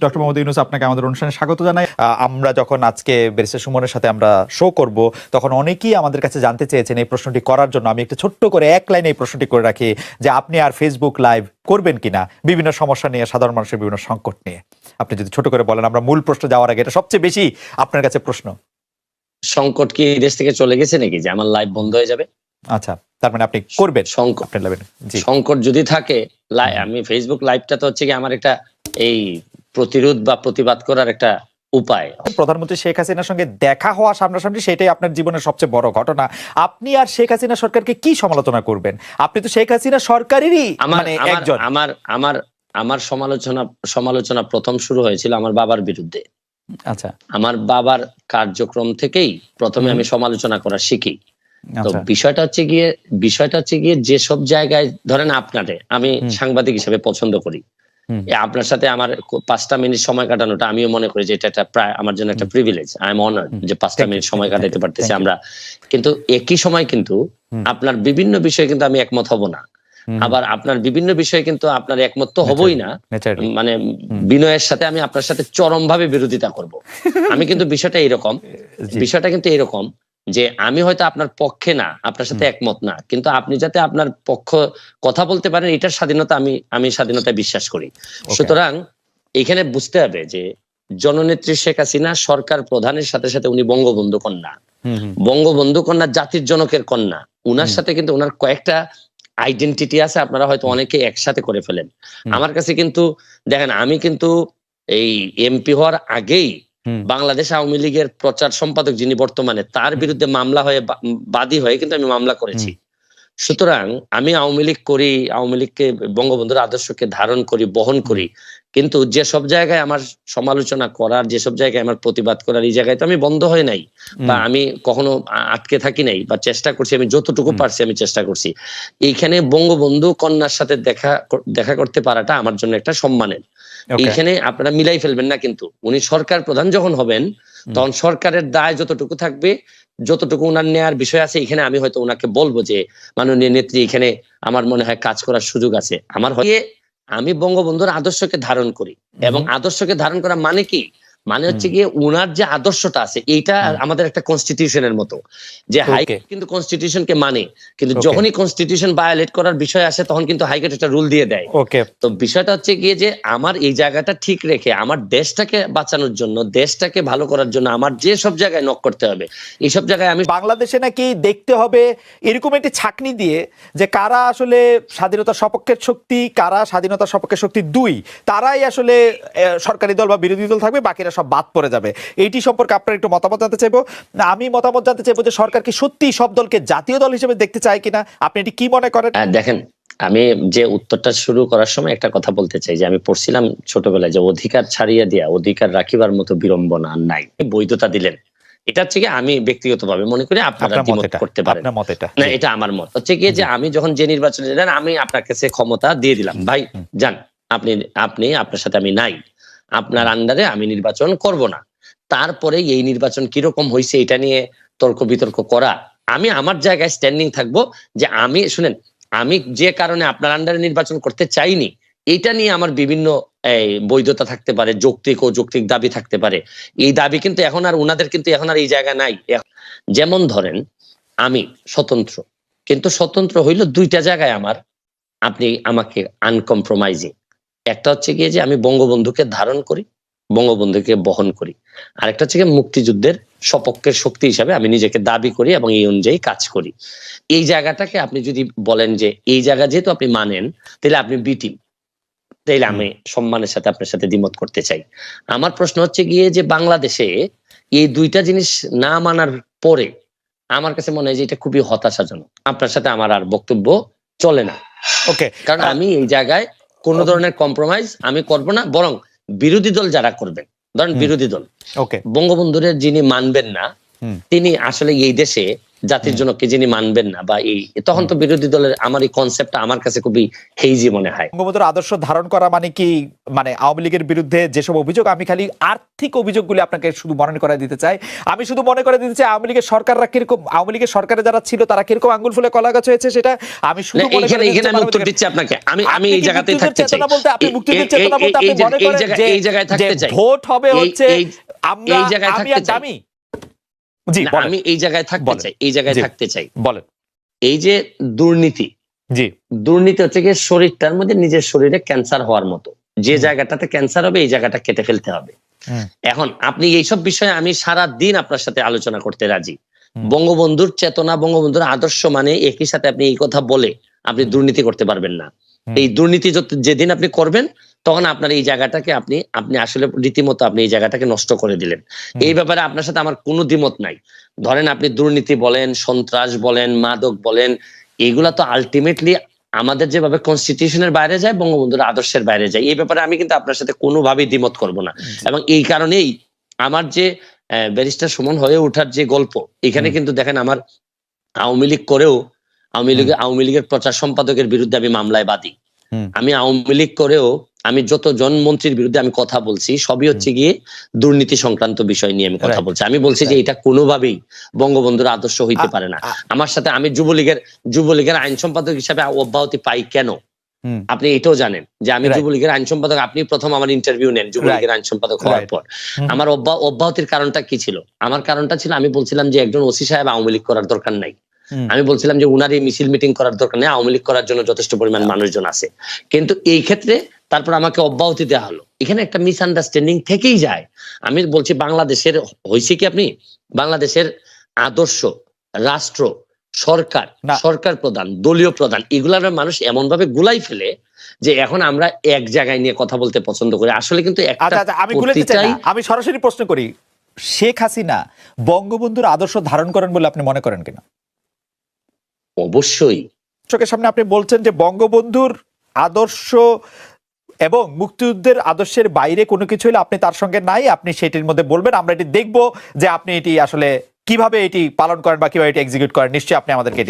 Doctor Mohammad Yunus, আপনাকে আমাদের অনুষ্ঠানে স্বাগত জানাই। আমরা যখন আজকে ব্যারিস্টার সুমনের সাথে আমরা শো করব, তখন অনেকেই আমাদের কাছে জানতে চেয়েছেন এই প্রশ্নটি করার জন্য। আমি একটু ছোট্ট করে এক লাইনে এই প্রশ্নটি করে রাখি যে আপনি আর ফেসবুক লাইভ করবেন কিনা বিভিন্ন সমস্যা নিয়ে, সাধারণ মানুষের বিভিন্ন সংকট নিয়ে। আপনি যদি ছোট করে বলেন, আমরা মূল প্রশ্ন যাওয়ার আগে, এটা সবচেয়ে বেশি আপনার কাছে প্রশ্ন। সংকট কি দেশ থেকে চলে গেছে নাকি যে আমার লাইভ বন্ধ হয়ে যাবে? আচ্ছা, তার মানে আপনি করবেন সংকট? সংকট যদি থাকে, আমি ফেসবুক লাইভটা তো হচ্ছে কি আমার একটা এই প্রতিরোধ বা প্রতিবাদ করার একটা উপায়। প্রধানমন্ত্রী শেখ হাসিনার সঙ্গে দেখা হওয়া সামনাসামনি, সেটাই আপনার জীবনের সবচেয়ে বড় ঘটনা। আপনি আর শেখ হাসিনা সরকারকে কি সমালোচনা করবেন? আপনি তো শেখ হাসিনা সরকারেরই মানে একজন। আমার সমালোচনা প্রথম শুরু হয়েছিল আমার বাবার বিরুদ্ধে। আচ্ছা, আমার বাবার কার্যক্রম থেকেই প্রথমে আমি সমালোচনা করা শিখি। তো বিষয়টা হচ্ছে গিয়ে যেসব জায়গায় ধরেন আপনারে আমি সাংবাদিক হিসেবে পছন্দ করি, আপনার সাথে আমার 5টা মিনিট সময় কাটানোটা আমিও মনে করি যে এটা প্রায় আমার জন্য একটা প্রিভিলেজ। আই এম অনার্ড যে 5টা মিনিট সময় কাটাতে পারতেছি আমরা। কিন্তু একই সময় কিন্তু আপনার বিভিন্ন বিষয়ে কিন্তু আমি একমত হব না, আবার আপনার বিভিন্ন বিষয়ে কিন্তু আপনার একমত তো হবই না, মানে বিনয়ের সাথে আমি আপনার সাথে চরমভাবে বিরোধিতা করব। আমি কিন্তু বিষয়টা কিন্তু এরকম যে আমি হয়তো আপনার পক্ষে না, আপনার সাথে একমত না, কিন্তু আপনি যাতে আপনার পক্ষ কথা বলতে পারেন এটার স্বাধীনতা আমি স্বাধীনতায় বিশ্বাস করি। সুতরাং এখানে বুঝতে হবে যে জননেত্রী শেখ হাসিনা সরকার প্রধানের সাথে সাথে উনি বঙ্গবন্ধু কন্যা। বঙ্গবন্ধু কন্যা জাতির জনকের কন্যা। উনার সাথে কিন্তু উনার কয়েকটা আইডেন্টিটি আছে, আপনারা হয়তো অনেকে একসাথে করে ফেলেন। আমার কাছে কিন্তু দেখেন, আমি কিন্তু এই এমপি হওয়ার আগেই বাংলাদেশ আওয়ামী লীগের প্রচার সম্পাদক যিনি বর্তমানে, তার বিরুদ্ধে মামলা হয়ে বাদী হয়ে কিন্তু আমি মামলা করেছি। সুতরাং আমি আওয়ামী লীগ করি, আওয়ামী লীগকে বঙ্গবন্ধুর আদর্শকে ধারণ করি, বহন করি, কিন্তু যেসব জায়গায় আমার সমালোচনা করার, যেসব জায়গায় আমার প্রতিবাদ করার, এই জায়গায় তো আমি বন্ধ হয় নাই বা আমি কখনো আটকে থাকি নাই, বা চেষ্টা করছি, আমি যতটুকু পারছি আমি চেষ্টা করছি। এইখানে বঙ্গবন্ধু কন্যার সাথে দেখা করতে পারাটা আমার জন্য একটা সম্মানের। এইখানে আপনারা মিলাই ফেলবেন না, কিন্তু উনি সরকার প্রধান যখন হবেন তখন সরকারের দায় যতটুকু থাকবে, যতটুকু উনার নেয়ার বিষয় আছে, এখানে আমি হয়তো উনাকে বলবো যে মাননীয় নেত্রী, এখানে আমার মনে হয় কাজ করার সুযোগ আছে। আমি বঙ্গবন্ধুর আদর্শকে ধারণ করি, এবং আদর্শকে ধারণ করা মানে কি, মানে হচ্ছে গিয়ে উনার যে আদর্শটা আছে এইটা আমাদের একটা কনস্টিটিউশনের মতো, যে হাইকোর্ট কিন্তু কনস্টিটিউশনকে মানে, কিন্তু যখনই কনস্টিটিউশন ভায়োলেট করার বিষয় আসে তখন কিন্তু হাইকোর্ট একটা রুল দিয়ে দেয়। তো বিষয়টা হচ্ছে গিয়ে যে আমার এই জায়গাটা ঠিক রেখে আমার দেশটাকে বাঁচানোর জন্য, দেশটাকে ভালো করার জন্য আমার যে সব জায়গায় নক করতে হবে, এইসব জায়গায় আমি বাংলাদেশে নাকি দেখতে হবে এরকম একটি ছাকনি দিয়ে যে কারা আসলে স্বাধীনতার সপক্ষের শক্তি, কারা স্বাধীনতার সপক্ষের শক্তি দুই, তারাই আসলে সরকারি দল বা বিরোধী দল থাকবে, বাকিরা সব বাদ পড়ে যাবে। এইটি সম্পর্কে আপনার একটু মতামত জানতে চাইবো। আমি মতামত জানতে চাইবো যে সরকার কি সত্যি সব দলকে জাতীয় দল হিসেবে দেখতে চায় কিনা, আপনি এটি কি মনে করেন? দেখেন, আমি যে উত্তরটা শুরু করার সময় একটা কথা বলতে চাই যে আমি পড়ছিলাম ছোটবেলায় যে অধিকার ছাড়িয়ে দিয়া অধিকার রাখিবার মতো বিড়ম্বনা নাই, বৈধতা দিলেন। এটা হচ্ছে কি আমি ব্যক্তিগতভাবে মনে করি, আপনারা দ্বিমত করতে পারেন না, এটা আমার মত হচ্ছে কি যে আমি যখন যে নির্বাচনে যান, আমি আপনার কাছে ক্ষমতা দিয়ে দিলাম, ভাই যান, আপনি আপনার সাথে আমি নাই, আপনার আন্ডারে আমি নির্বাচন করব না। তারপরে এই নির্বাচন কিরকম হয়েছে এটা নিয়ে তর্ক বিতর্ক করা, আমি আমার জায়গায় স্ট্যান্ডিং থাকবো যে আমি শুনেন, আমি যে কারণে আপনার আন্ডারে নির্বাচন করতে চাইনি, এটা নিয়ে আমার বিভিন্ন বৈধতা থাকতে পারে, যৌক্তিক দাবি থাকতে পারে। এই দাবি কিন্তু এখন আর উনাদের কিন্তু এখন আর এই জায়গা নাই। যেমন ধরেন আমি স্বতন্ত্র, কিন্তু স্বতন্ত্র হইলো দুইটা জায়গায় আমার, আপনি আমাকে আনকম্প্রোমাইজিং। একটা হচ্ছে গিয়ে যে আমি বঙ্গবন্ধুকে ধারণ করি, বঙ্গবন্ধুকে বহন করি, আরেকটা হচ্ছে গিয়ে মুক্তিযুদ্ধের সপক্ষের শক্তি হিসাবে আমি নিজেকে দাবি করি এবং এই অনুযায়ী কাজ করি। এই জায়গাটাকে আপনি যদি বলেন যে এই জায়গা যেহেতু আপনি মানেন, তাহলে আপনি বি টিম, তাইলে আমি সম্মানের সাথে আপনার সাথে দ্বিমত করতে চাই। আমার প্রশ্ন হচ্ছে গিয়ে যে বাংলাদেশে এই দুইটা জিনিস না মানার পরে আমার কাছে মনে হয় যে এটা খুবই হতাশাজনক। আপনার সাথে আমার আর বক্তব্য চলে না, কারণ আমি এই জায়গায় কোনো ধরনের কম্প্রোমাইজ আমি করব না, বরং বিরোধী দল যারা করবেন, ধরেন বিরোধী দল বঙ্গবন্ধুরের যিনি মানবেন না, তিনি আসলে এই দেশে জাতির জন্য কে যিনি মানবেন না বা এই তখন তো বিরোধী দলের আমার এই কনসেপ্টটা আমার কাছে খুবই হেইজি মনে হয়। বঙ্গবন্ধুর আদর্শ ধারণ করা মানে কি, মানে আওয়ামী লীগের বিরুদ্ধে যেসব অভিযোগ, আমি খালি আর্থিক অভিযোগগুলি আপনাকে শুধু মনে করে দিতে চাই। আমি শুধু মনে করে দিতে চাই আওয়ামী লীগের সরকাররা কিরকম, আওয়ামী লীগের সরকারে যারা ছিল তারা কিরকম আঙ্গুল ফুলে কলা গাছ হয়েছে, সেটা আমি শুধু মনে করে এখানে আমি উত্তর দিচ্ছি আপনাকে। আমি এই জায়গাতেই থাকতে চাই। আপনি মুক্তিযুদ্ধের চেতনা বলতে আপনি মনে করেন যে এই জায়গায় থাকতে চাই, ভোট হবে হচ্ছে আমরা, এই জায়গায় আমি থাকতে চাই। জি আমি এই জায়গায় থাকতে চাই, এই জায়গায় থাকতে চাই। বলেন। এই যে দুর্নীতি, জি, দুর্নীতি হচ্ছে কি শরীরটার মধ্যে নিজের শরীরে ক্যান্সার হওয়ার মতো, যে জায়গাটাতে ক্যান্সার হবে এই জায়গাটা কেটে ফেলতে হবে। এখন আপনি এইসব বিষয়ে আমি সারা দিন আপনার সাথে আলোচনা করতে রাজি। বঙ্গবন্ধুর চেতনা, বঙ্গবন্ধুর আদর্শ মানে একই সাথে আপনি এই কথা বলে আপনি দুর্নীতি করতে পারবেন না। এই দুর্নীতি যেদিন আপনি করবেন তখন আপনার এই জায়গাটাকে আপনি আসলে রীতিমতো আপনি এই জায়গাটাকে নষ্ট করে দিলেন। এই ব্যাপারে আপনার সাথে আমার কোনো দ্বিমত নাই। ধরেন আপনি দুর্নীতি বলেন, সন্ত্রাস বলেন, মাদক বলেন, এগুলা তো আলটিমেটলি আমাদের যেভাবে কনস্টিটিউশনের বাইরে যায়, বঙ্গবন্ধুর আদর্শের বাইরে যায়। এই ব্যাপারে আমি কিন্তু আপনার সাথে কোনোভাবেই দ্বিমত করব না। এবং এই কারণেই আমার যে ব্যারিস্টার সুমন হয়ে ওঠার যে গল্প, এখানে কিন্তু দেখেন আমার আওয়ামী লীগ করেও আওয়ামী লীগের প্রচার সম্পাদকের বিরুদ্ধে আমি মামলায় বাদী। আমি আওয়ামী লীগ করেও আমি যতজন মন্ত্রীর বিরুদ্ধে আমি কথা বলছি সবই হচ্ছে গিয়ে দুর্নীতি সংক্রান্ত বিষয় নিয়ে আমি কথা বলছি। আমি বলছি যে এটা কোনোভাবেই বঙ্গবন্ধুর আদর্শ হইতে পারে না। আমার সাথে আমি যুবলীগের আইন সম্পাদক হিসাবে অব্যাহতি পাই কেন আপনি এটাও জানেন যে আমি যুবলীগের আইন সম্পাদক। আপনি প্রথম আমার ইন্টারভিউ নেন যুবলীগের আইন সম্পাদক হওয়ার পর। আমার অব্যাহতির কারণটা কি ছিল? আমার কারণটা ছিল আমি বলছিলাম যে একজন ওসি সাহেব আওয়ামী লীগ করার দরকার নাই। আমি বলছিলাম যে উনার এই মিছিল মিটিং করার দরকার নেই, আওয়ামী লীগ করার জন্য যথেষ্ট পরিমাণ মানুষজন আছে। কিন্তু এই ক্ষেত্রে তারপর আমাকে অব্যাহতি দেওয়া হলো। এখানে একটা মিসআন্ডারস্ট্যান্ডিং থেকেই যায়। আমি বলছি বাংলাদেশের হয়েছে কি, আপনি বাংলাদেশের আদর্শ, রাষ্ট্র, সরকার প্রধান, দলীয় প্রধান, এগুলার মানুষ এমন ভাবে গুলাই ফেলে যে এখন আমরা এক জায়গায় নিয়ে কথা বলতে পছন্দ করি। আসলে কিন্তু আমি সরাসরি প্রশ্ন করি, শেখ হাসিনা বঙ্গবন্ধুর আদর্শ ধারণ করেন বলে আপনি মনে করেন কিনা? অবশ্যই। চোখের সামনে আপনি বলছেন যে বঙ্গবন্ধুর আদর্শ এবং মুক্তিযুদ্ধের আদর্শের বাইরে কোনো কিছু হলে আপনি তার সঙ্গে নাই, আপনি সেটির মধ্যে বলবেন, আমরা এটি দেখবো যে আপনি এটি আসলে কিভাবে এটি পালন করেন বা কিভাবে এটি এক্সিকিউট করেন। নিশ্চয়ই আপনি আমাদেরকে